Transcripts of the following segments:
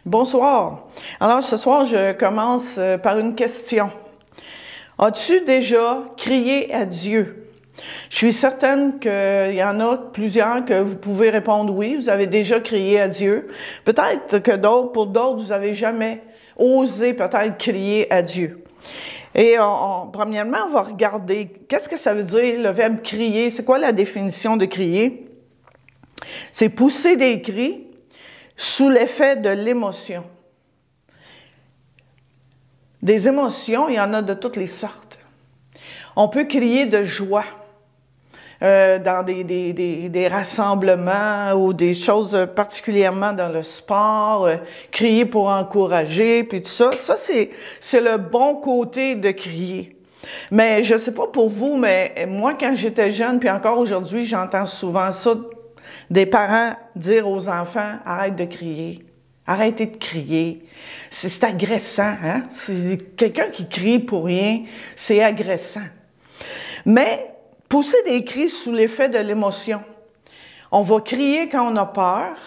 Bonsoir. Alors, ce soir, je commence par une question. As-tu déjà crié à Dieu? Je suis certaine qu'il y en a plusieurs que vous pouvez répondre oui, vous avez déjà crié à Dieu. Peut-être que pour d'autres, vous n'avez jamais osé peut-être crier à Dieu. Et premièrement, on va regarder qu'est-ce que ça veut dire le verbe crier. C'est quoi la définition de crier? C'est pousser des cris sous l'effet de l'émotion. Des émotions, il y en a de toutes les sortes. On peut crier de joie dans des rassemblements ou des choses particulièrement dans le sport, crier pour encourager, puis tout ça. Ça, c'est le bon côté de crier. Mais je ne sais pas pour vous, mais moi, quand j'étais jeune, puis encore aujourd'hui, j'entends souvent ça, des parents dire aux enfants, arrête de crier, arrêtez de crier. C'est agressant, hein? C'est quelqu'un qui crie pour rien, c'est agressant. Mais pousser des cris sous l'effet de l'émotion. On va crier quand on a peur,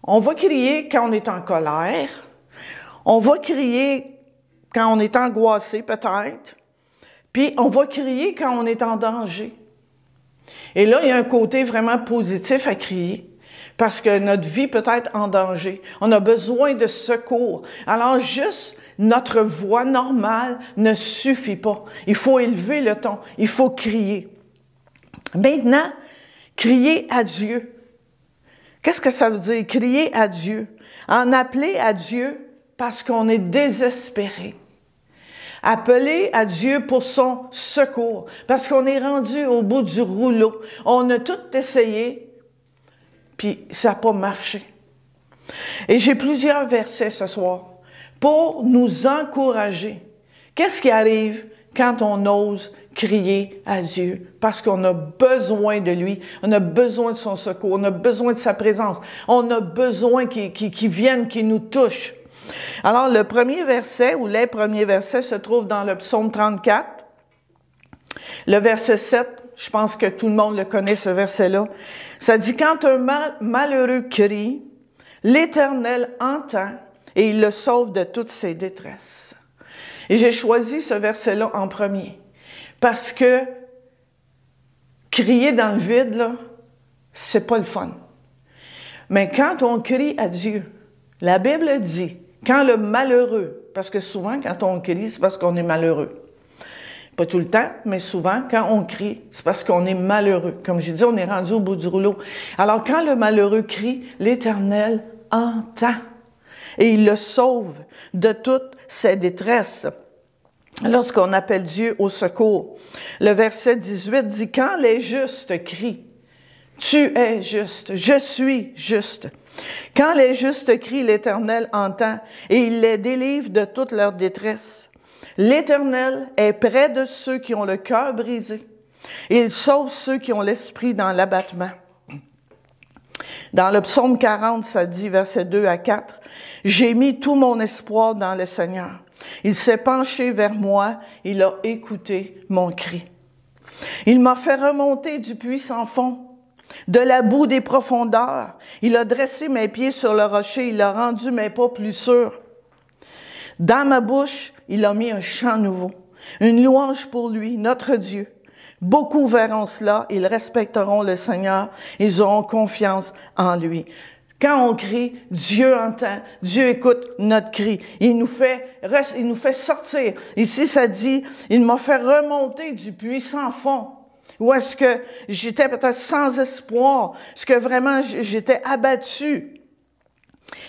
on va crier quand on est en colère, on va crier quand on est angoissé peut-être, puis on va crier quand on est en danger. Et là, il y a un côté vraiment positif à crier, parce que notre vie peut être en danger. On a besoin de secours. Alors, juste notre voix normale ne suffit pas. Il faut élever le ton, il faut crier. Maintenant, crier à Dieu. Qu'est-ce que ça veut dire, crier à Dieu? En appeler à Dieu parce qu'on est désespéré. Appeler à Dieu pour son secours, parce qu'on est rendu au bout du rouleau. On a tout essayé, puis ça n'a pas marché. Et j'ai plusieurs versets ce soir pour nous encourager. Qu'est-ce qui arrive quand on ose crier à Dieu? Parce qu'on a besoin de lui, on a besoin de son secours, on a besoin de sa présence, on a besoin qu'il vienne, qu'il nous touche. Alors, le premier verset, ou les premiers versets, se trouvent dans le psaume 34. Le verset 7, je pense que tout le monde le connaît, ce verset-là. Ça dit, quand un malheureux crie, l'Éternel entend et il le sauve de toutes ses détresses. Et j'ai choisi ce verset-là en premier, parce que crier dans le vide, là, c'est pas le fun. Mais quand on crie à Dieu, la Bible dit, quand le malheureux, parce que souvent, quand on crie, c'est parce qu'on est malheureux. Pas tout le temps, mais souvent, quand on crie, c'est parce qu'on est malheureux. Comme j'ai dit, on est rendu au bout du rouleau. Alors, quand le malheureux crie, l'Éternel entend et il le sauve de toutes ses détresses. Lorsqu'on appelle Dieu au secours. Le verset 18 dit, quand les justes crient, tu es juste, je suis juste. Quand les justes crient, l'Éternel entend et il les délivre de toute leur détresse. L'Éternel est près de ceux qui ont le cœur brisé et il sauve ceux qui ont l'esprit dans l'abattement. Dans le psaume 40, ça dit, versets 2 à 4, « J'ai mis tout mon espoir dans le Seigneur. Il s'est penché vers moi, il a écouté mon cri. Il m'a fait remonter du puits sans fond. De la boue des profondeurs, il a dressé mes pieds sur le rocher, il a rendu mes pas plus sûrs. Dans ma bouche, il a mis un chant nouveau, une louange pour lui, notre Dieu. Beaucoup verront cela, ils respecteront le Seigneur, ils auront confiance en lui. Quand on crie, Dieu entend, Dieu écoute notre cri. Il nous fait sortir. Ici, ça dit, il m'a fait remonter du puits sans fond. Ou est-ce que j'étais peut-être sans espoir? Est-ce que vraiment j'étais abattu?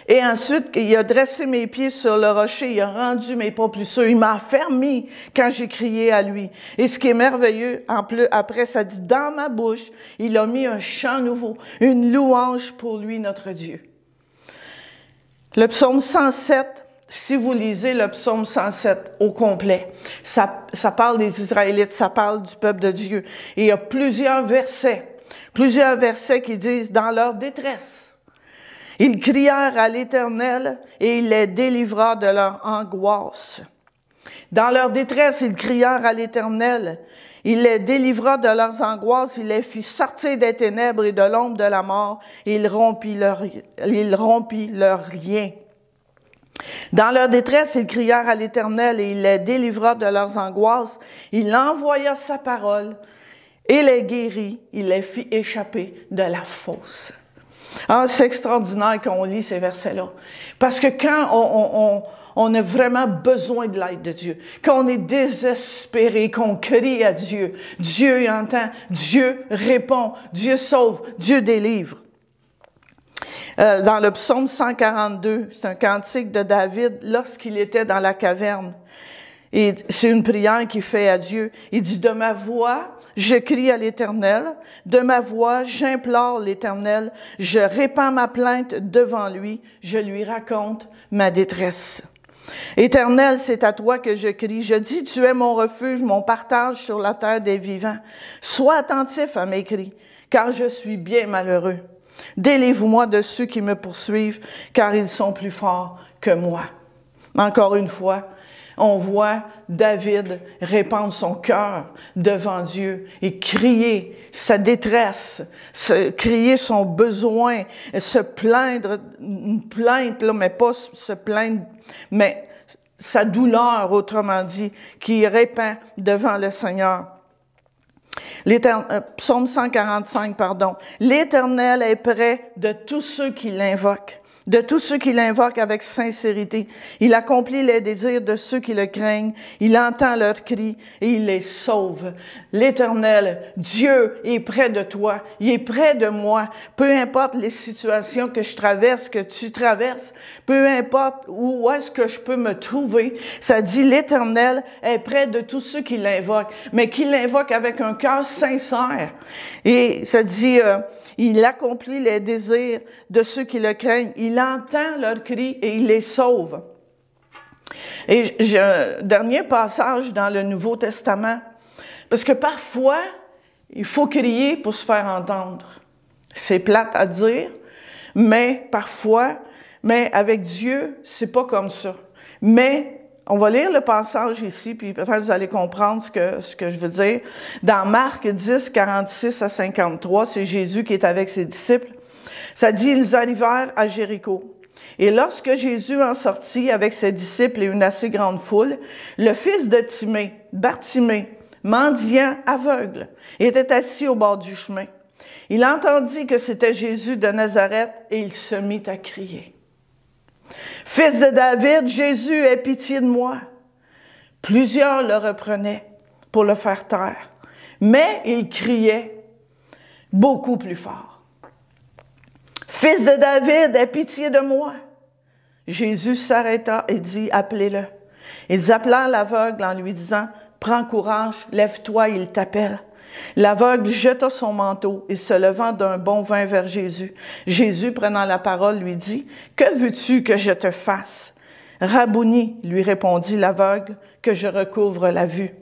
Et ensuite, il a dressé mes pieds sur le rocher, il a rendu mes pas plus sûrs, il m'a affermi quand j'ai crié à lui. Et ce qui est merveilleux, en plus, après, ça dit, dans ma bouche, il a mis un chant nouveau, une louange pour lui, notre Dieu. Le psaume 107, si vous lisez le psaume 107 au complet, ça parle des Israélites, ça parle du peuple de Dieu. Et il y a plusieurs versets qui disent, dans leur détresse, ils crièrent à l'Éternel et il les délivra de leur angoisse. Dans leur détresse, ils crièrent à l'Éternel. Il les délivra de leurs angoisses, il les fit sortir des ténèbres et de l'ombre de la mort, et il rompit leurs liens. Dans leur détresse, ils crièrent à l'Éternel et il les délivra de leurs angoisses. Il envoya sa parole et les guérit. Il les fit échapper de la fosse. Ah, c'est extraordinaire qu'on lit ces versets-là. Parce que quand on a vraiment besoin de l'aide de Dieu, quand on est désespéré, qu'on crie à Dieu, Dieu entend, Dieu répond, Dieu sauve, Dieu délivre. Dans le psaume 142, c'est un cantique de David lorsqu'il était dans la caverne. Et c'est une prière qu'il fait à Dieu. Il dit, de ma voix, je crie à l'Éternel. De ma voix, j'implore l'Éternel. Je répands ma plainte devant lui. Je lui raconte ma détresse. Éternel, c'est à toi que je crie. Je dis, tu es mon refuge, mon partage sur la terre des vivants. Sois attentif à mes cris, car je suis bien malheureux. Délivre-moi de ceux qui me poursuivent, car ils sont plus forts que moi. Encore une fois, on voit David répandre son cœur devant Dieu et crier sa détresse, crier son besoin, se plaindre, une plainte, là, mais pas se plaindre, mais sa douleur, autrement dit, qu'il répand devant le Seigneur. Psaume 145, pardon. L'Éternel est près de tous ceux qui l'invoquent, de tous ceux qui l'invoquent avec sincérité. Il accomplit les désirs de ceux qui le craignent. Il entend leurs cris et il les sauve. L'Éternel, Dieu, est près de toi. Il est près de moi. Peu importe les situations que je traverse, que tu traverses, peu importe où est-ce que je peux me trouver, ça dit l'Éternel est près de tous ceux qui l'invoquent, mais qui l'invoquent avec un cœur sincère. Et ça dit, il accomplit les désirs de ceux qui le craignent. Il entend leurs cris et il les sauve. Et j'ai un dernier passage dans le Nouveau Testament, parce que parfois, il faut crier pour se faire entendre. C'est plate à dire, mais parfois, mais avec Dieu, c'est pas comme ça. Mais on va lire le passage ici, puis peut-être vous allez comprendre ce que je veux dire. Dans Marc 10, 46 à 53, c'est Jésus qui est avec ses disciples. Ça dit, ils arrivèrent à Jéricho. Et lorsque Jésus en sortit avec ses disciples et une assez grande foule, le fils de Timée, Bartimée, mendiant aveugle, était assis au bord du chemin. Il entendit que c'était Jésus de Nazareth et il se mit à crier. « Fils de David, Jésus, aie pitié de moi. » Plusieurs le reprenaient pour le faire taire, mais il criait beaucoup plus fort. « Fils de David, aie pitié de moi. » Jésus s'arrêta et dit, « Appelez-le. » Ils appelèrent l'aveugle en lui disant, « Prends courage, lève-toi, il t'appelle. » L'aveugle jeta son manteau et se levant d'un bond vint vers Jésus. Jésus, prenant la parole, lui dit, « Que veux-tu que je te fasse? » « Rabouni, lui répondit l'aveugle, « que je recouvre la vue. »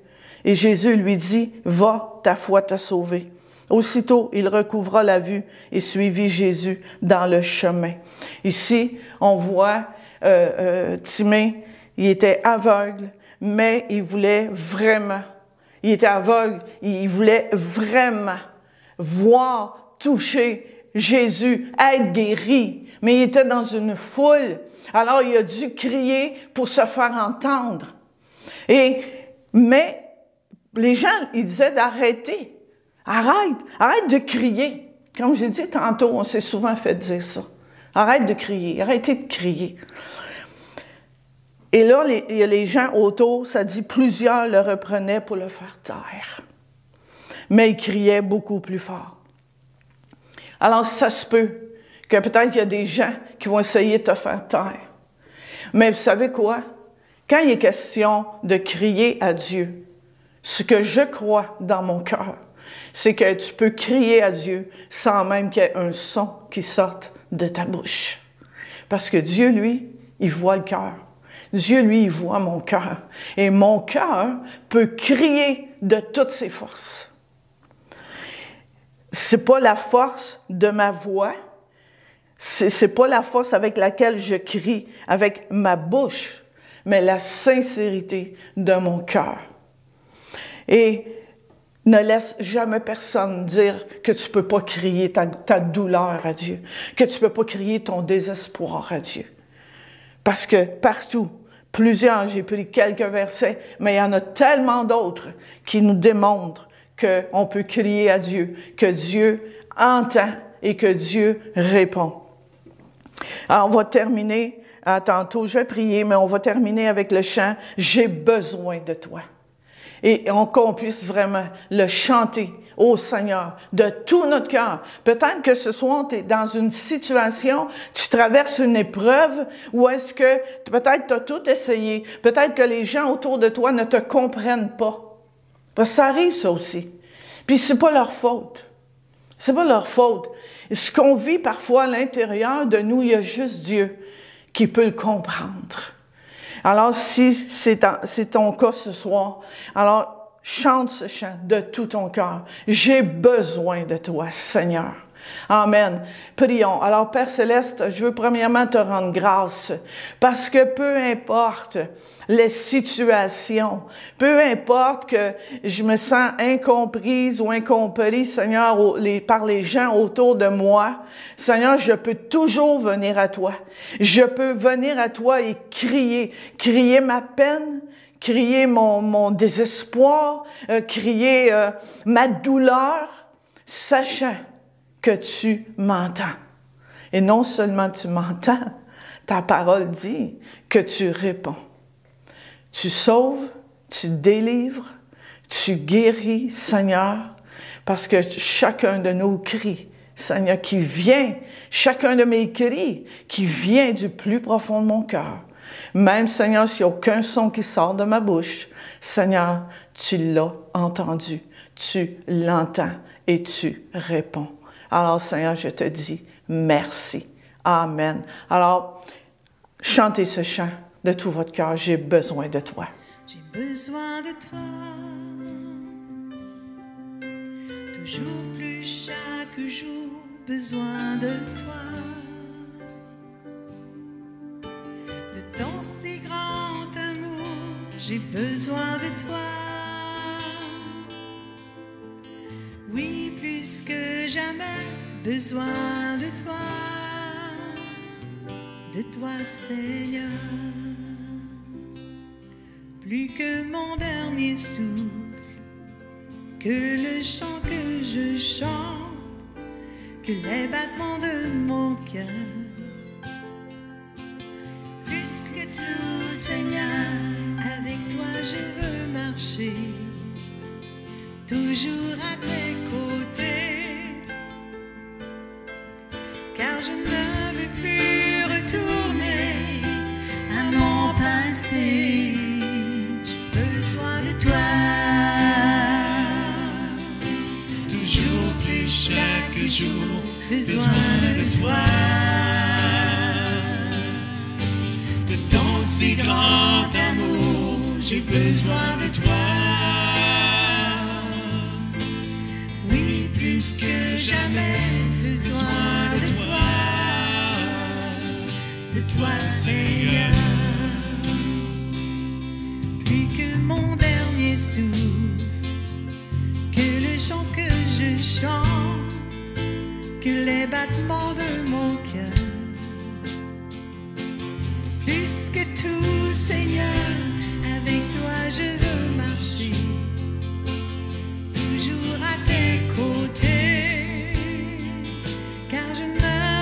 Et Jésus lui dit, « Va, ta foi t'a sauvé. » Aussitôt, il recouvra la vue et suivit Jésus dans le chemin. Ici, on voit Timée, il était aveugle, mais il voulait vraiment, il était aveugle, il voulait vraiment voir, toucher Jésus, être guéri, mais il était dans une foule. Alors, il a dû crier pour se faire entendre. Mais les gens, ils disaient d'arrêter. Arrête de crier. Comme j'ai dit tantôt, on s'est souvent fait dire ça. Arrête de crier, arrêtez de crier. Et là, il y a les gens autour, ça dit plusieurs le reprenaient pour le faire taire. Mais ils criaient beaucoup plus fort. Alors, ça se peut que peut-être qu'il y a des gens qui vont essayer de te faire taire. Mais vous savez quoi? Quand il est question de crier à Dieu, ce que je crois dans mon cœur, c'est que tu peux crier à Dieu sans même qu'il y ait un son qui sorte de ta bouche. Parce que Dieu, lui, il voit le cœur. Dieu, lui, il voit mon cœur. Et mon cœur peut crier de toutes ses forces. C'est pas la force de ma voix, c'est pas la force avec laquelle je crie, avec ma bouche, mais la sincérité de mon cœur. Et ne laisse jamais personne dire que tu peux pas crier ta douleur à Dieu, que tu peux pas crier ton désespoir à Dieu. Parce que partout, plusieurs, j'ai pris quelques versets, mais il y en a tellement d'autres qui nous démontrent qu'on peut crier à Dieu, que Dieu entend et que Dieu répond. Alors, on va terminer, tantôt je vais prier, mais on va terminer avec le chant « J'ai besoin de toi ». Et qu'on puisse vraiment le chanter au Seigneur de tout notre cœur. Peut-être que ce soir, tu es dans une situation, tu traverses une épreuve, ou est-ce que peut-être tu as tout essayé, peut-être que les gens autour de toi ne te comprennent pas. Parce que ça arrive, ça aussi. Puis c'est pas leur faute. C'est pas leur faute. Ce qu'on vit parfois à l'intérieur de nous, il y a juste Dieu qui peut le comprendre. Alors, si c'est ton cas ce soir, alors chante ce chant de tout ton cœur. J'ai besoin de toi, Seigneur. Amen. Prions. Alors, Père Céleste, je veux premièrement te rendre grâce parce que peu importe les situations, peu importe que je me sens incomprise ou incompris, Seigneur, par les gens autour de moi, Seigneur, je peux toujours venir à toi. Je peux venir à toi et crier ma peine, crier mon désespoir, crier ma douleur, sachant que tu m'entends. Et non seulement tu m'entends, ta parole dit que tu réponds. Tu sauves, tu délivres, tu guéris, Seigneur, parce que chacun de nos cris, Seigneur, qui vient, chacun de mes cris, qui vient du plus profond de mon cœur. Même, Seigneur, s'il n'y a aucun son qui sort de ma bouche, Seigneur, tu l'as entendu, tu l'entends et tu réponds. Alors, Seigneur, je te dis merci. Amen. Alors, chantez ce chant de tout votre cœur. J'ai besoin de toi. J'ai besoin de toi. Toujours plus chaque jour, besoin de toi. De ton si grand amour, j'ai besoin de toi. Oui, plus que jamais, besoin de toi, Seigneur. Plus que mon dernier souffle, que le chant que je chante, que les battements de mon cœur. Plus que tout, Seigneur, avec toi je veux marcher. Toujours à tes côtés, car je ne veux plus retourner à mon passé. J'ai besoin de toi. Toujours plus chaque jour, besoin de toi. De ton si grand amour, j'ai besoin de toi. Plus que jamais, besoin de toi, Seigneur. Plus que mon dernier souffle, que le chant que je chante, que les battements de mon cœur. Plus que tout, Seigneur, avec toi je veux marcher. Toujours à tes côtés, car je ne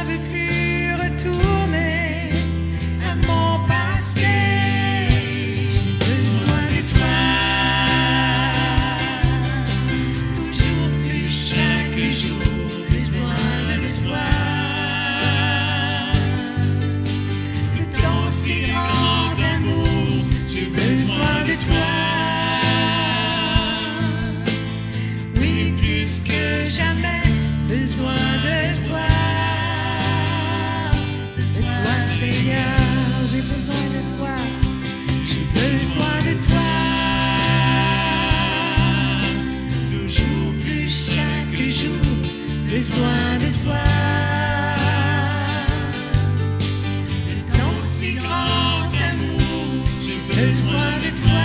veux plus retourner à mon passé. J'ai besoin de toi. Toujours plus chaque jour, besoin de toi. De ton si grand amour, j'ai besoin de toi. Plus que jamais, besoin de toi, Seigneur. J'ai besoin de toi, j'ai besoin de toi. Toujours plus chaque jour, besoin de toi. De ton si grand amour, j'ai besoin de toi.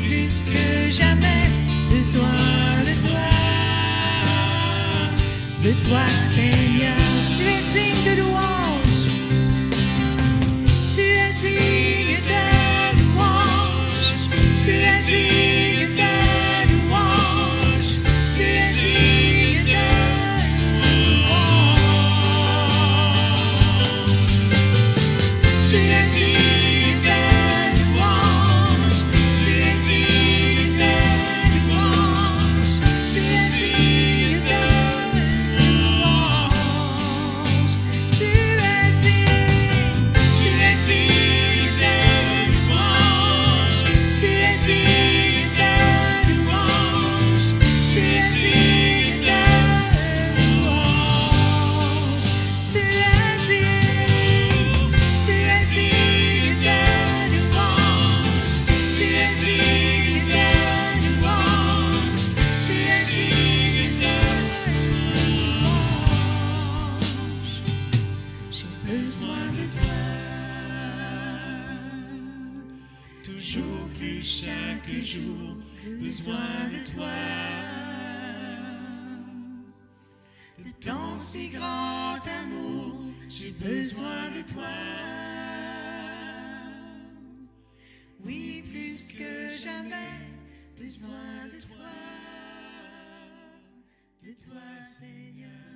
Plus que jamais, besoin de toi, Seigneur. Tu es digne de louange. Tu es digne de louange. Tu es digne de louange. Tu es digne de louange. Tu es digne de louange. Tu es digne de louange. Tu es digne de louange. Tu es digne. Tu es digne de louange. Tu es digne de louange. Tu es digne de louange. Tu es digne. Tu es digne de louange. Tu es digne de louange. Tu es digne de louange. J'ai besoin de toi, toujours plus chaque jour, besoin de toi. De ton si grand amour, j'ai besoin de toi. Oui, plus que jamais, besoin de toi, Seigneur.